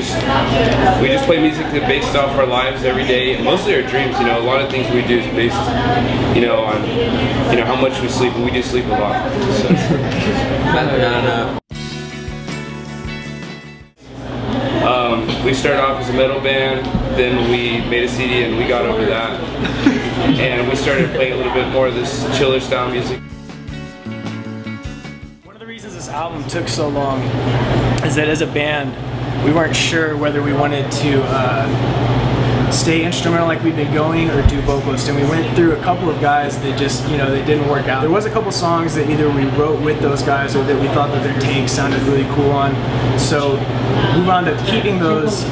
just play music that's based off our lives every day, and mostly our dreams. You know, a lot of things we do is based, you know, on, you know, how much we sleep, and we do sleep a lot. So. We started off as a metal band, then we made a CD and we got over that. And we started playing a little bit more of this chiller style music. One of the reasons this album took so long is that as a band, we weren't sure whether we wanted to stay instrumental like we've been going or do vocalist, and we went through a couple of guys that just, you know, they didn't work out. There was a couple songs that either we wrote with those guys or that we thought that their takes sounded really cool on, so we wound up keeping those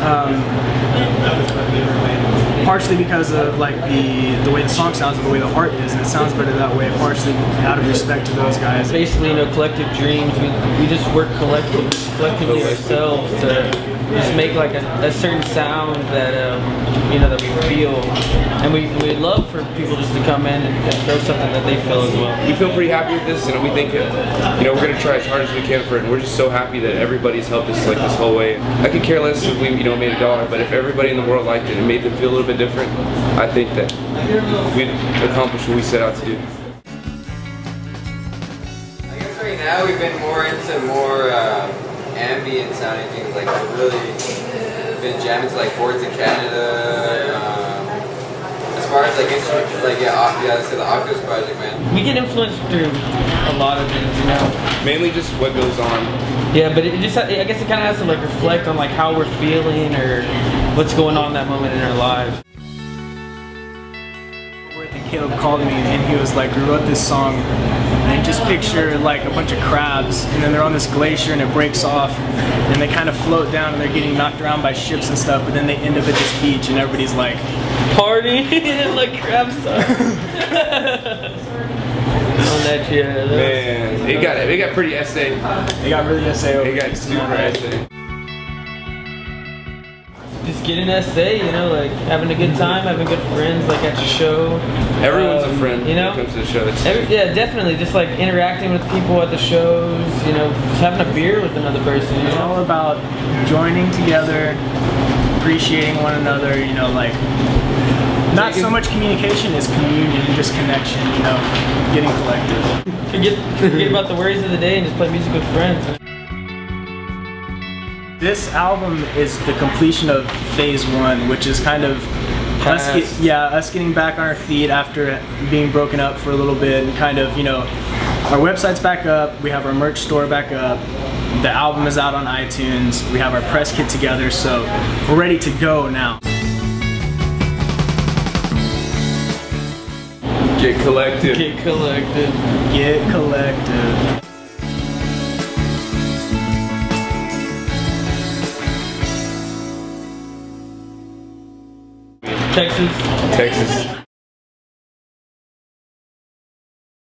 partially because of like the way the song sounds and the way the art is, and it sounds better that way, partially out of respect to those guys. Basically, you know, collective dreams, we just work collectively ourselves to just make like a certain sound that you know, that we feel, and we love for people just to come in and throw something that they feel as well. We feel pretty happy with this, and we think, you know, we're gonna try as hard as we can for it, and we're just so happy that everybody's helped us like this whole way. I could care less if we, you know, made $1, but if everybody in the world liked it and made them feel a little bit different, I think that we'd accomplish what we set out to do. I guess right now we've been more into ambient sounding things, like we've really been jamming to like Boards in Canada. As far as like instruments, like I said, the Octopus project, man. We get influenced through a lot of things, you know. Mainly just what goes on. Yeah, but it just, I guess it kind of has to like reflect on like how we're feeling or what's going on in that moment in our lives. Caleb called me and he was like, we wrote this song and just picture like a bunch of crabs, and then they're on this glacier and it breaks off and they kind of float down and they're getting knocked around by ships and stuff, but then they end up at this beach and everybody's like partying and like crab stuff. On that, yeah. Man, it got pretty essay. It got really essay over. It got super essay. Just get an essay, you know, like having a good time, having good friends, like at your show. Everyone's a friend, you know, when it comes to the show. Yeah, definitely. Just like interacting with people at the shows, you know, just having a beer with another person. You know? It's all about joining together, appreciating one another, you know, like not so much communication as communion and just connection, you know, getting collective. Forget about the worries of the day and just play music with friends. This album is the completion of phase 1, which is kind of us getting back on our feet after being broken up for a little bit, and kind of, you know, our website's back up, we have our merch store back up, the album is out on iTunes, we have our press kit together, so we're ready to go now. Get collective. Get collective. Get collective. Texas. Texas.